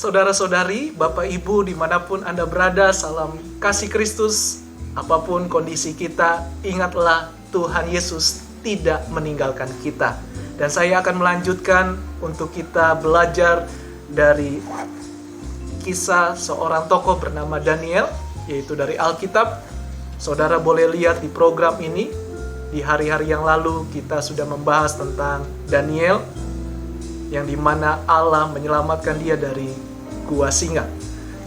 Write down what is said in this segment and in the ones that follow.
saudara-saudari, Bapak Ibu dimanapun Anda berada, salam kasih Kristus. Apapun kondisi kita, ingatlah Tuhan Yesus tidak meninggalkan kita. Dan saya akan melanjutkan untuk kita belajar dari kisah seorang tokoh bernama Daniel, yaitu dari Alkitab. Saudara boleh lihat di program ini, di hari-hari yang lalu kita sudah membahas tentang Daniel, yang dimana Allah menyelamatkan dia dari gua singa.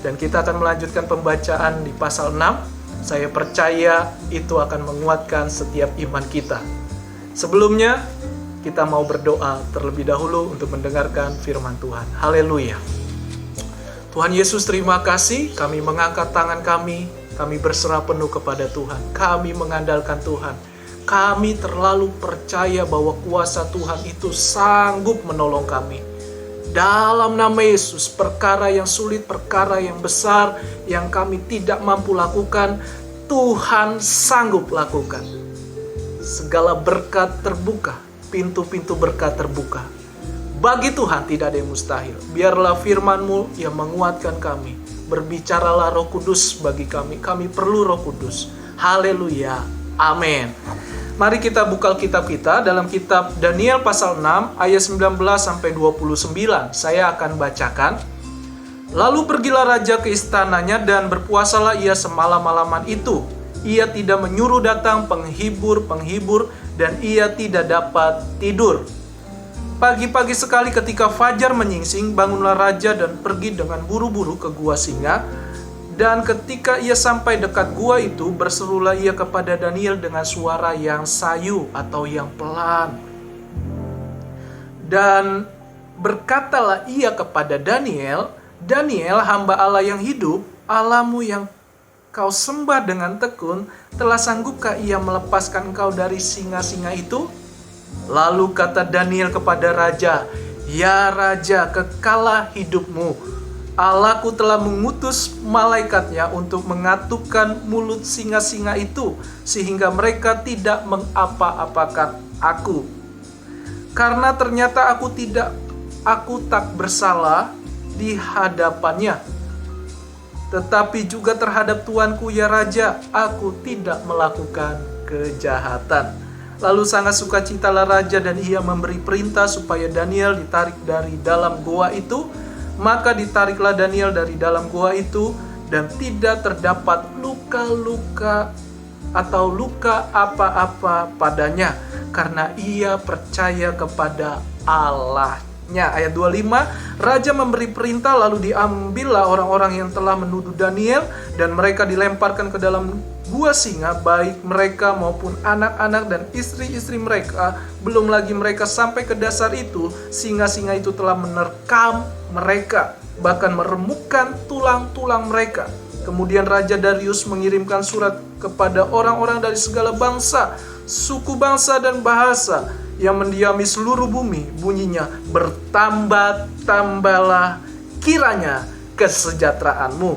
Dan kita akan melanjutkan pembacaan di pasal 6. Saya percaya itu akan menguatkan setiap iman kita. Sebelumnya, kita mau berdoa terlebih dahulu untuk mendengarkan firman Tuhan. Haleluya. Tuhan Yesus, terima kasih. Kami mengangkat tangan kami berserah penuh kepada Tuhan. Kami mengandalkan Tuhan. Kami terlalu percaya bahwa kuasa Tuhan itu sanggup menolong kami. Dalam nama Yesus, perkara yang sulit, perkara yang besar, yang kami tidak mampu lakukan, Tuhan sanggup lakukan. Segala berkat terbuka, pintu-pintu berkat terbuka. Bagi Tuhan tidak ada yang mustahil. Biarlah firman-Mu yang menguatkan kami. Berbicaralah Roh Kudus bagi kami. Kami perlu Roh Kudus. Haleluya. Amin. Mari kita buka kitab kita dalam kitab Daniel pasal 6 ayat 19-29. Saya akan bacakan. Lalu pergilah raja ke istananya dan berpuasalah ia semalam-malaman itu. Ia tidak menyuruh datang penghibur-penghibur dan ia tidak dapat tidur. Pagi-pagi sekali ketika fajar menyingsing, bangunlah raja dan pergi dengan buru-buru ke gua singa. Dan ketika ia sampai dekat gua itu, berserulah ia kepada Daniel dengan suara yang sayu atau yang pelan. Dan berkatalah ia kepada Daniel, Daniel, hamba Allah yang hidup, Allahmu yang kau sembah dengan tekun, telah sanggupkah ia melepaskan engkau dari singa-singa itu? Lalu kata Daniel kepada raja, ya raja, kekalah hidupmu. Allahku telah mengutus malaikatnya untuk mengatupkan mulut singa-singa itu, sehingga mereka tidak mengapa-apakan aku. Karena ternyata aku tak bersalah di hadapannya. Tetapi juga terhadap tuanku ya raja, aku tidak melakukan kejahatan. Lalu sangat sukacitalah raja dan ia memberi perintah supaya Daniel ditarik dari dalam goa itu. Maka ditariklah Daniel dari dalam goa itu dan tidak terdapat luka-luka atau luka apa-apa padanya karena ia percaya kepada Allahnya. Ayat 25, raja memberi perintah lalu diambillah orang-orang yang telah menuduh Daniel dan mereka dilemparkan ke dalam gua singa, baik mereka maupun anak-anak dan istri-istri mereka. Belum lagi mereka sampai ke dasar itu, singa-singa itu telah menerkam mereka, bahkan meremukkan tulang-tulang mereka. Kemudian Raja Darius mengirimkan surat kepada orang-orang dari segala bangsa, suku bangsa dan bahasa yang mendiami seluruh bumi. Bunyinya, bertambah-tambahlah kiranya kesejahteraanmu.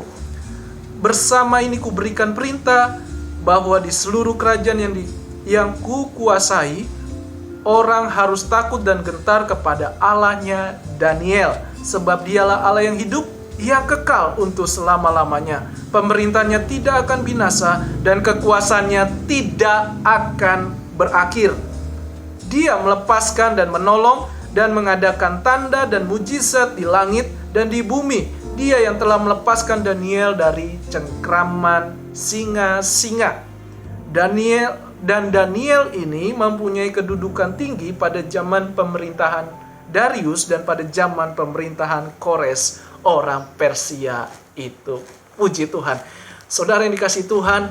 Bersama ini kuberikan perintah bahwa di seluruh kerajaan yang kukuasai, orang harus takut dan gentar kepada Allahnya Daniel, sebab dialah Allah yang hidup, yang kekal untuk selama-lamanya. Pemerintahnya tidak akan binasa dan kekuasaannya tidak akan berakhir. Dia melepaskan dan menolong dan mengadakan tanda dan mujizat di langit dan di bumi. Dia yang telah melepaskan Daniel dari cengkraman singa-singa. Daniel ini mempunyai kedudukan tinggi pada zaman pemerintahan Darius dan pada zaman pemerintahan Kores, orang Persia itu. Puji Tuhan. Saudara yang dikasihi Tuhan,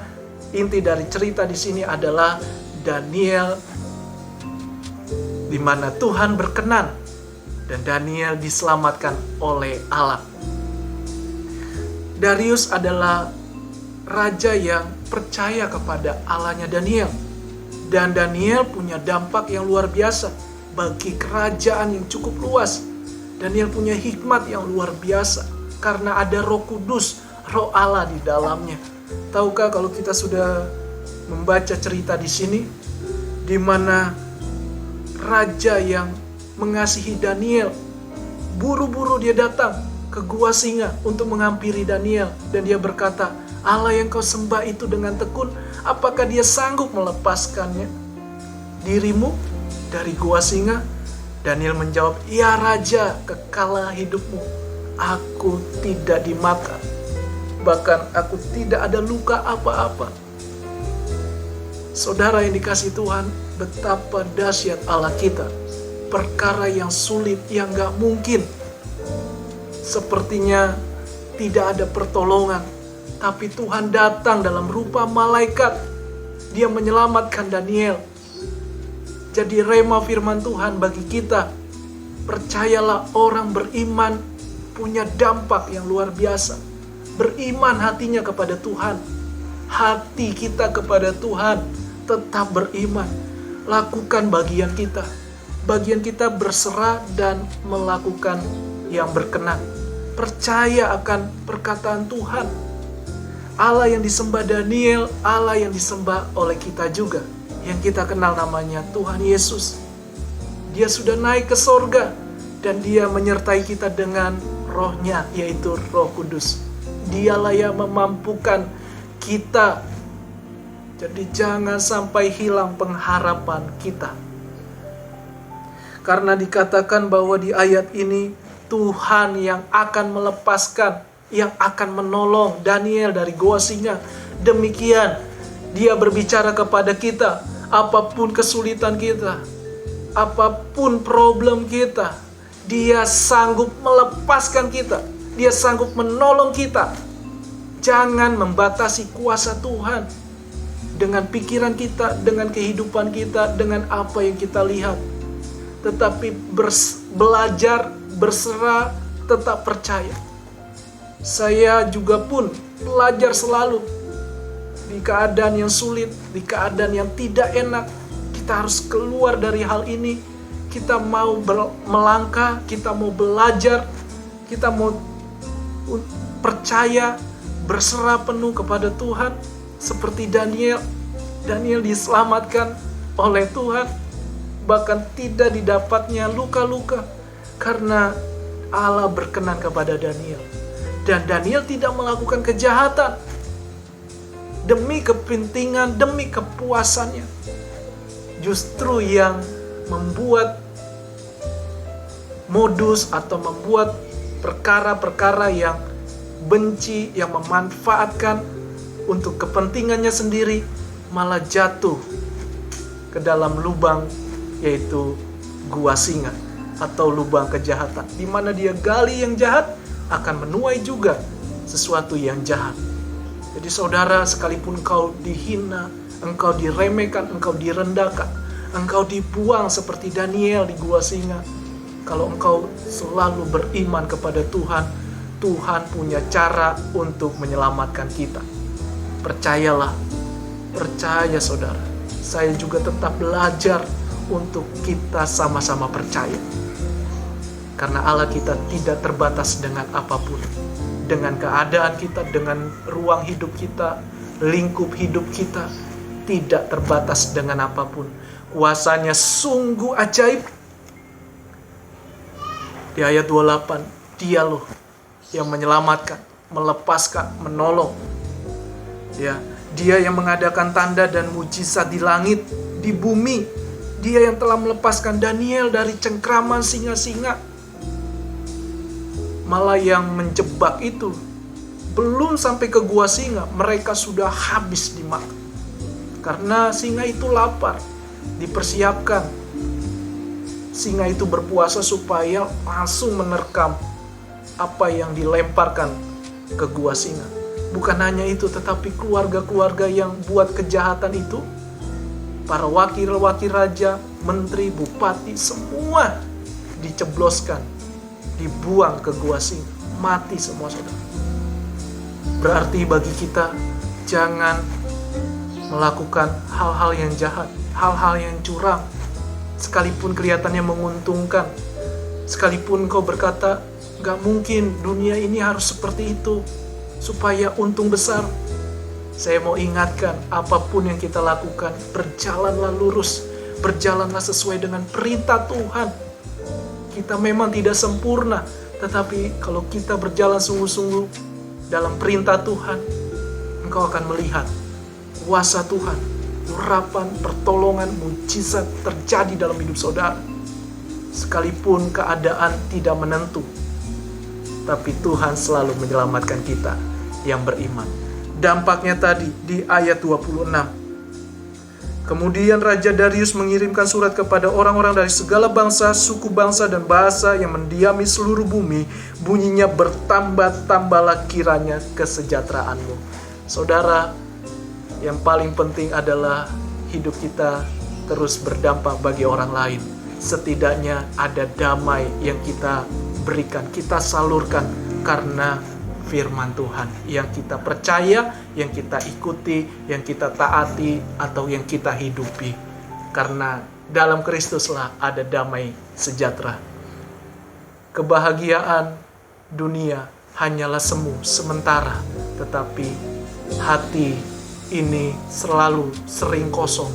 inti dari cerita di sini adalah Daniel di mana Tuhan berkenan dan Daniel diselamatkan oleh Allah. Darius adalah raja yang percaya kepada Allahnya Daniel. Dan Daniel punya dampak yang luar biasa bagi kerajaan yang cukup luas. Daniel punya hikmat yang luar biasa karena ada Roh Kudus, Roh Allah di dalamnya. Tahukah kalau kita sudah membaca cerita di sini, di mana raja yang mengasihi Daniel, buru-buru dia datang ke gua singa untuk menghampiri Daniel. Dan dia berkata, Allah yang kau sembah itu dengan tekun, apakah dia sanggup melepaskannya dirimu dari gua singa? Daniel menjawab, ya Raja, kekalah hidupmu. Aku tidak dimakan, bahkan aku tidak ada luka apa-apa. Saudara yang dikasihi Tuhan, betapa dahsyat Allah kita. Perkara yang sulit, yang gak mungkin, sepertinya tidak ada pertolongan. Tapi Tuhan datang dalam rupa malaikat. Dia menyelamatkan Daniel. Jadi rema firman Tuhan bagi kita. Percayalah, orang beriman punya dampak yang luar biasa. Beriman hatinya kepada Tuhan. Hati kita kepada Tuhan. Tetap beriman. Lakukan bagian kita. Bagian kita berserah dan melakukan yang berkenan. Percaya akan perkataan Tuhan. Allah yang disembah Daniel, Allah yang disembah oleh kita juga. Yang kita kenal namanya Tuhan Yesus. Dia sudah naik ke sorga. Dan dia menyertai kita dengan rohnya, yaitu Roh Kudus. Dialah yang memampukan kita. Jadi jangan sampai hilang pengharapan kita. Karena dikatakan bahwa di ayat ini, Tuhan yang akan melepaskan, yang akan menolong Daniel dari gua singa. Demikian dia berbicara kepada kita, apapun kesulitan kita, apapun problem kita, dia sanggup melepaskan kita, dia sanggup menolong kita. Jangan membatasi kuasa Tuhan dengan pikiran kita, dengan kehidupan kita, dengan apa yang kita lihat. Tetapi belajar, berserah, tetap percaya. Saya juga pun belajar selalu. Di keadaan yang sulit, di keadaan yang tidak enak, kita harus keluar dari hal ini. Kita mau melangkah, kita mau belajar, kita mau percaya, berserah penuh kepada Tuhan. Seperti Daniel. Daniel diselamatkan oleh Tuhan. Bahkan tidak didapatnya luka-luka. Karena Allah berkenan kepada Daniel. Dan Daniel tidak melakukan kejahatan. Demi kepentingan, demi kepuasannya. Justru yang membuat modus atau membuat perkara-perkara yang benci, yang memanfaatkan untuk kepentingannya sendiri, malah jatuh ke dalam lubang, yaitu gua singa atau lubang kejahatan, di mana dia gali yang jahat akan menuai juga sesuatu yang jahat. Jadi saudara, sekalipun engkau dihina, engkau diremehkan, engkau direndahkan, engkau dibuang seperti Daniel di gua singa, kalau engkau selalu beriman kepada Tuhan, Tuhan punya cara untuk menyelamatkan kita. Percayalah, percaya saudara. Saya juga tetap belajar untuk kita sama-sama percaya. Karena Allah kita tidak terbatas dengan apapun. Dengan keadaan kita, dengan ruang hidup kita, lingkup hidup kita, tidak terbatas dengan apapun. Kuasanya sungguh ajaib. Di ayat 28, Dia loh yang menyelamatkan, melepaskan, menolong. Ya, Dia yang mengadakan tanda dan mujizat di langit, di bumi. Dia yang telah melepaskan Daniel dari cengkraman singa-singa. Malah yang menjebak itu belum sampai ke gua singa, mereka sudah habis dimakan. Karena singa itu lapar, dipersiapkan. Singa itu berpuasa supaya langsung menerkam apa yang dilemparkan ke gua singa. Bukan hanya itu, tetapi keluarga-keluarga yang buat kejahatan itu, para wakil-wakil raja, menteri, bupati, semua dicebloskan, dibuang ke gua singa. Mati semua saudara. Berarti bagi kita, jangan melakukan hal-hal yang jahat, hal-hal yang curang, sekalipun kelihatannya menguntungkan. Sekalipun kau berkata, gak mungkin dunia ini harus seperti itu supaya untung besar. Saya mau ingatkan, apapun yang kita lakukan, berjalanlah lurus, berjalanlah sesuai dengan perintah Tuhan. Kita memang tidak sempurna, Tetapi kalau kita berjalan sungguh-sungguh dalam perintah Tuhan, engkau akan melihat kuasa Tuhan, urapan, pertolongan, mujizat terjadi dalam hidup saudara. Sekalipun keadaan tidak menentu, tapi Tuhan selalu menyelamatkan kita yang beriman. Dampaknya tadi di ayat 26. Kemudian Raja Darius mengirimkan surat kepada orang-orang dari segala bangsa, suku bangsa, dan bahasa yang mendiami seluruh bumi. Bunyinya, bertambah-tambahlah kiranya kesejahteraanmu. Saudara, yang paling penting adalah hidup kita terus berdampak bagi orang lain. Setidaknya ada damai yang kita berikan, kita salurkan karena firman Tuhan yang kita percaya, yang kita ikuti, yang kita taati, atau yang kita hidupi. Karena dalam Kristuslah ada damai sejahtera. Kebahagiaan dunia hanyalah semu sementara, tetapi hati ini selalu sering kosong.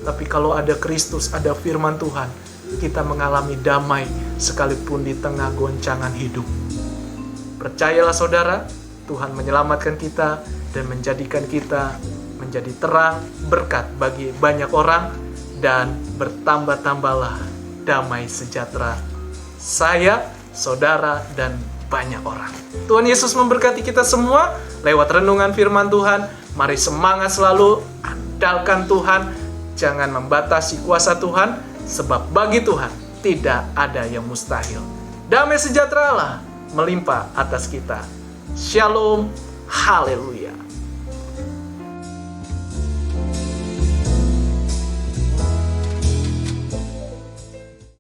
Tapi kalau ada Kristus, ada firman Tuhan, kita mengalami damai sekalipun di tengah goncangan hidup. Percayalah saudara, Tuhan menyelamatkan kita dan menjadikan kita menjadi terang, berkat bagi banyak orang, dan bertambah-tambahlah damai sejahtera saya, saudara, dan banyak orang. Tuhan Yesus memberkati kita semua lewat renungan firman Tuhan. Mari semangat selalu, andalkan Tuhan, jangan membatasi kuasa Tuhan, sebab bagi Tuhan tidak ada yang mustahil. Damai sejahtera Allah melimpah atas kita. Shalom, haleluya.